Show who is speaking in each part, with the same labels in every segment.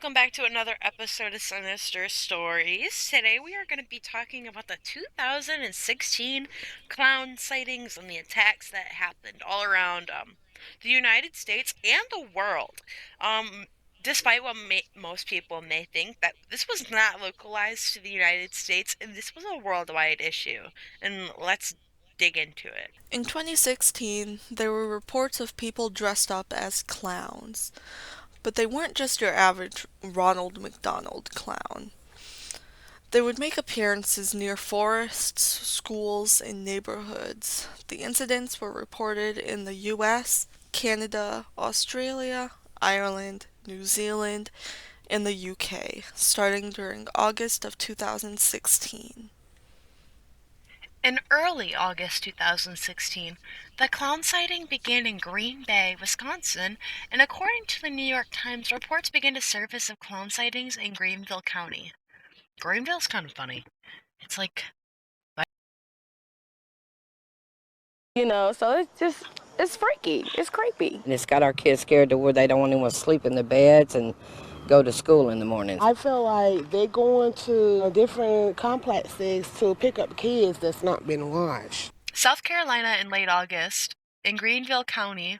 Speaker 1: welcome back to another episode of Sinister Stories. Today we are going to be talking about the 2016 clown sightings and the attacks that happened all around the United States and the world. Um, Despite what most people may think, that this was not localized to the United States and this was a worldwide issue. And let's dig into it.
Speaker 2: In 2016, there were reports of people dressed up as clowns, but they weren't just your average Ronald McDonald clown. They would make appearances near forests, schools, and neighborhoods. The incidents were reported in the US, Canada, Australia, Ireland, New Zealand, and the UK, starting during August of 2016.
Speaker 1: In early August 2016, the clown sighting began in Green Bay, Wisconsin, and according to the New York Times, reports began to surface of clown sightings in Greenville County. Greenville's kind of funny. It's like,
Speaker 3: So it's freaky. It's creepy.
Speaker 4: And it's got our kids scared to where they don't even want to sleep in their beds and go to school in the mornings.
Speaker 5: I feel like they're going to different complexes to pick up kids that's not been watched.
Speaker 1: South Carolina in late August, in Greenville County,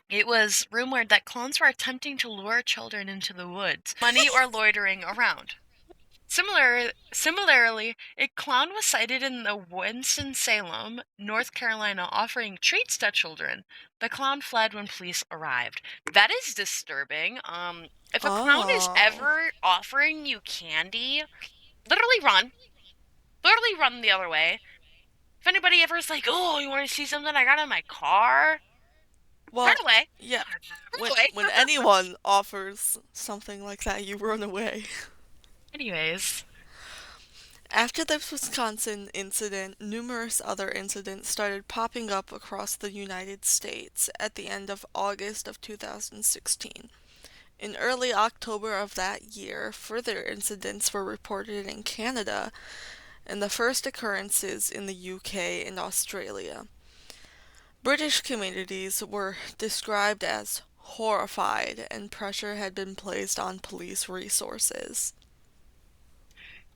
Speaker 1: it was rumored that clowns were attempting to lure children into the woods, money or loitering around. Similarly, a clown was sighted in the Winston-Salem, North Carolina, offering treats to children. The clown fled when police arrived. That is disturbing. If a clown is
Speaker 2: Oh.
Speaker 1: ever offering you candy, literally run. Literally run the other way. If anybody ever is like, "Oh, you want to see something I got in my car?" Run
Speaker 2: Well,
Speaker 1: away.
Speaker 2: yeah,
Speaker 1: Run
Speaker 2: when,
Speaker 1: away.
Speaker 2: when anyone offers something like that, you run away.
Speaker 1: Anyways,
Speaker 2: After the Wisconsin incident, numerous other incidents started popping up across the United States at the end of August of 2016. In early October of that year, further incidents were reported in Canada, and the first occurrences in the UK and Australia. British communities were described as horrified, and pressure had been placed on police resources.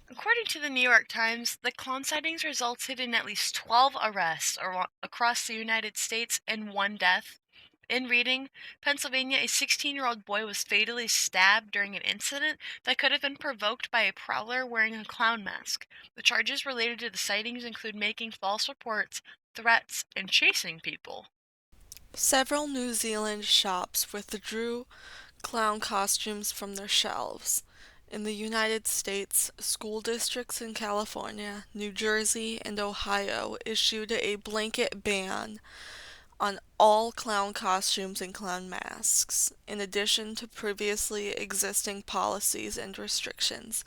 Speaker 1: according to the New York Times, the clown sightings resulted in at least 12 arrests across the United States and one death. In Reading, Pennsylvania, a 16-year-old boy was fatally stabbed during an incident that could have been provoked by a prowler wearing a clown mask. The charges related to the sightings include making false reports, threats, and chasing people.
Speaker 2: Several New Zealand shops withdrew clown costumes from their shelves. In the United States, school districts in California, New Jersey, and Ohio issued a blanket ban on all clown costumes and clown masks, in addition to previously existing policies and restrictions.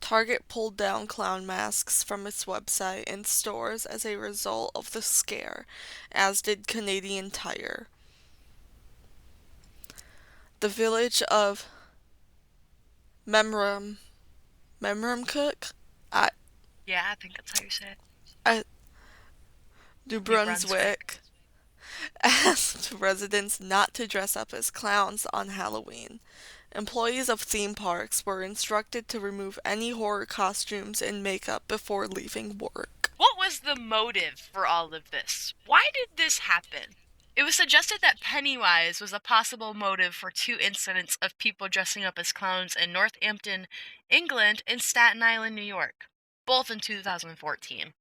Speaker 2: Target pulled down clown masks from its website and stores as a result of the scare, as did Canadian Tire. The village of Memram Memramcook at
Speaker 1: Yeah, I think that's how you say it.
Speaker 2: at New
Speaker 1: New Brunswick.
Speaker 2: Brunswick asked residents not to dress up as clowns on Halloween. Employees of theme parks were instructed to remove any horror costumes and makeup before leaving work.
Speaker 1: What was the motive for all of this? Why did this happen? It was suggested that Pennywise was a possible motive for two incidents of people dressing up as clowns in Northampton, England, and Staten Island, New York, both in 2014.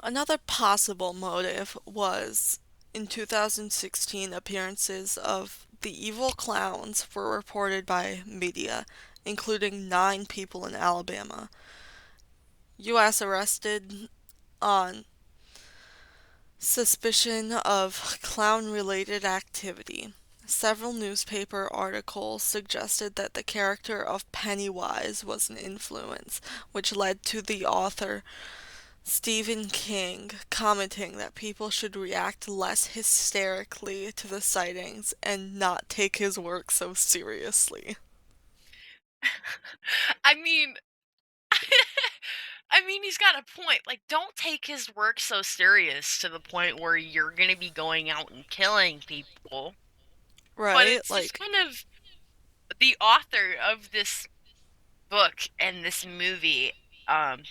Speaker 2: Another possible motive was in 2016 appearances of the evil clowns were reported by media, including 9 people in Alabama. U.S. arrested on suspicion of clown related activity. Several newspaper articles suggested that the character of Pennywise was an influence, which led to the author Stephen King commenting that people should react less hysterically to the sightings and not take his work so seriously.
Speaker 1: I mean, he's got a point. Like, don't take his work so serious to the point where you're gonna be going out and killing people. But
Speaker 2: Right?
Speaker 1: it's just
Speaker 2: Like,
Speaker 1: kind of the author of this book and this movie um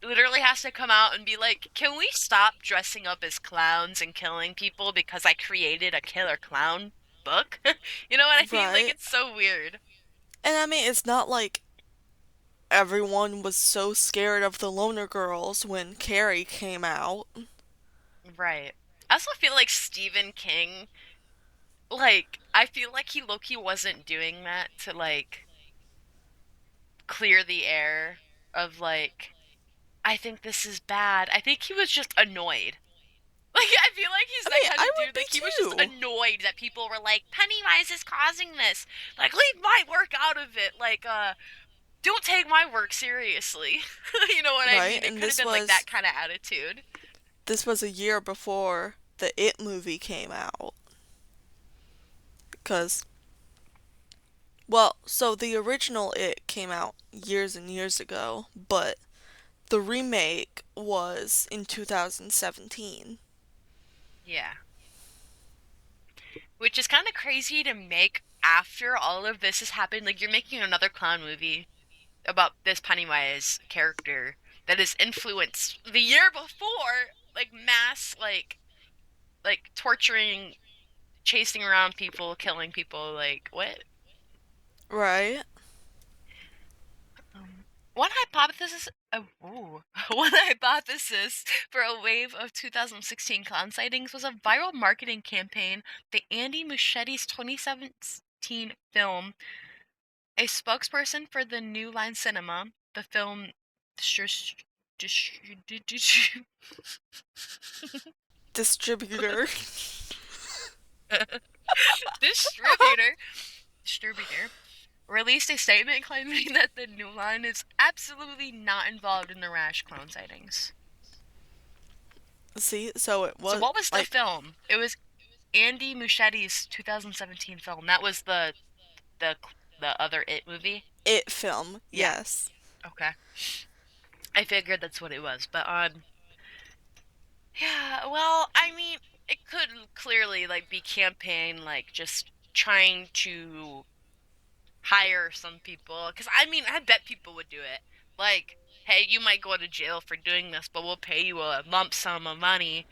Speaker 1: literally has to come out and be like, "Can we stop dressing up as clowns and killing people because I created a killer clown book?" You know what I mean? Like
Speaker 2: Right.
Speaker 1: it's so weird.
Speaker 2: And I mean, it's not like everyone was so scared of the Loner Girls when Carrie came out.
Speaker 1: Right. I also feel like Stephen King, like I feel like he low-key wasn't doing that to like clear the air of like I think this is bad. I think he was just annoyed. Like I feel like he's
Speaker 2: I
Speaker 1: that
Speaker 2: mean,
Speaker 1: kind
Speaker 2: I
Speaker 1: of
Speaker 2: would
Speaker 1: dude.
Speaker 2: be
Speaker 1: Like he was just
Speaker 2: too.
Speaker 1: annoyed that people were like, Pennywise is causing this. Like leave my work out of it. Like don't take my work seriously. You know what I
Speaker 2: Right?
Speaker 1: mean? It
Speaker 2: And
Speaker 1: could have been like that kind of attitude.
Speaker 2: this was a year before the It movie came out. Because, well, so the original It came out years and years ago, but the remake was in 2017.
Speaker 1: Yeah. Which is kind of crazy to make after all of this has happened. Like you're making another clown movie about this Pennywise character that is influenced the year before like mass like torturing, chasing around people, killing people. Like what?
Speaker 2: Right?
Speaker 1: One hypothesis. One hypothesis for a wave of 2016 clown sightings was a viral marketing campaign, the Andy Muschietti's 2017 film. A spokesperson for the New Line Cinema, the film
Speaker 2: Distributor.
Speaker 1: distributor distributor released a statement claiming that the New Line is absolutely not involved in the rash clone sightings.
Speaker 2: See, so it
Speaker 1: So
Speaker 2: was
Speaker 1: what was the
Speaker 2: like
Speaker 1: film? It was Andy Muschietti's 2017 film. That was the the other It movie.
Speaker 2: It film,
Speaker 1: Yeah.
Speaker 2: yes.
Speaker 1: Okay. I figured that's what it was, but yeah, well, I mean, it could clearly like be campaign like just trying to hire some people because I mean, I bet people would do it. Like, hey, you might go to jail for doing this, but we'll pay you a lump sum of money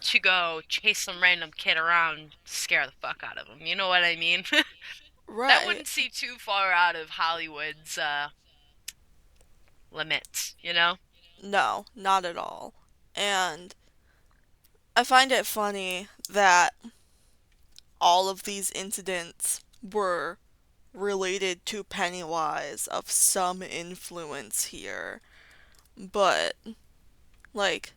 Speaker 1: to go chase some random kid around, scare the fuck out of him. You know what I mean? That
Speaker 2: Right.
Speaker 1: wouldn't see too far out of Hollywood's limits, you know?
Speaker 2: No, not at all. And I find it funny that all of these incidents were related to Pennywise of some influence here. But, like,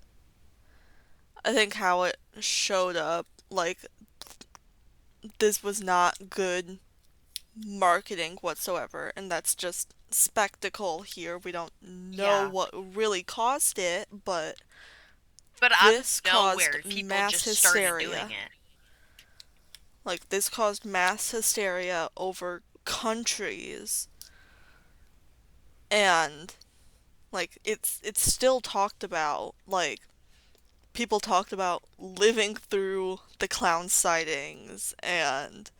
Speaker 2: I think how it showed up, like, this was not good marketing whatsoever, and that's just spectacle here. We don't know
Speaker 1: Yeah.
Speaker 2: what really caused it, but
Speaker 1: But out of
Speaker 2: this caused
Speaker 1: nowhere, people
Speaker 2: mass
Speaker 1: just started doing
Speaker 2: hysteria.
Speaker 1: it.
Speaker 2: Like, this caused mass hysteria over countries, and like it's still talked about. Like, people talked about living through the clown sightings, and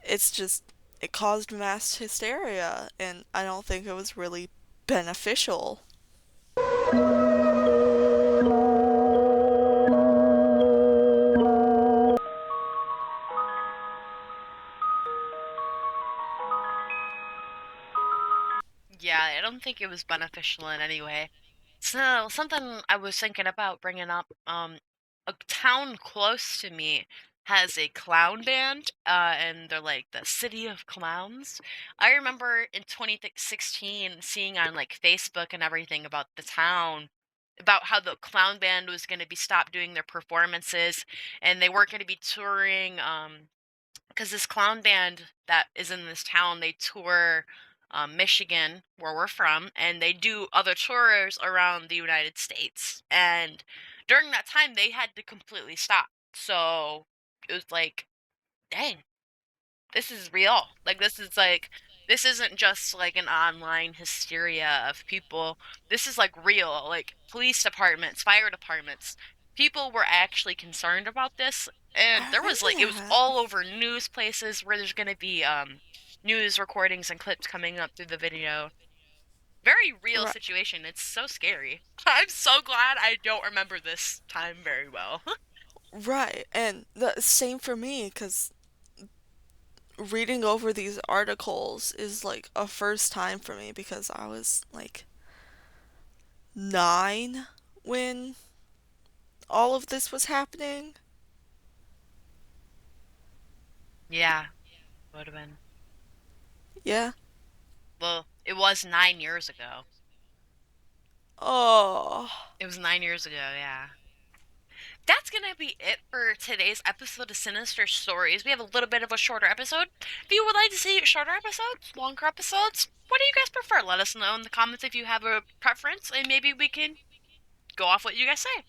Speaker 2: it's just it caused mass hysteria, and I don't think it was really beneficial.
Speaker 1: Yeah, I don't think it was beneficial in any way. So, something I was thinking about bringing up, a town close to me has a clown band, and they're like the City of Clowns. I remember in 2016 seeing on like Facebook and everything about the town, about how the clown band was going to be stopped doing their performances, and they weren't going to be touring, because this clown band that is in this town, they tour Michigan, where we're from, and they do other tours around the United States. And during that time, they had to completely stop. So it was like, dang, this is real. Like, this isn't just like an online hysteria of people. This is like real, like police departments, fire departments. people were actually concerned about this, and
Speaker 2: I
Speaker 1: there was like it
Speaker 2: remember
Speaker 1: was
Speaker 2: that.
Speaker 1: all over news places where there's gonna be news recordings and clips coming up through the video. Very real
Speaker 2: Right,
Speaker 1: situation. It's so scary. I'm so glad I don't remember this time very well.
Speaker 2: right. And the same for me, because reading over these articles is like a first time for me because I was like 9 when all of this was happening.
Speaker 1: Yeah, would have been.
Speaker 2: Yeah.
Speaker 1: Well, it was 9 years ago.
Speaker 2: Oh.
Speaker 1: It was 9 years ago, yeah. That's gonna be it for today's episode of Sinister Stories. We have a little bit of a shorter episode. If you would like to see shorter episodes, longer episodes, what do you guys prefer? Let us know in the comments if you have a preference, and maybe we can go off what you guys say.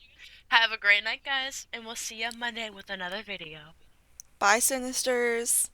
Speaker 1: Have a great night, guys, and we'll see you Monday with another video.
Speaker 2: Bye, Sinisters.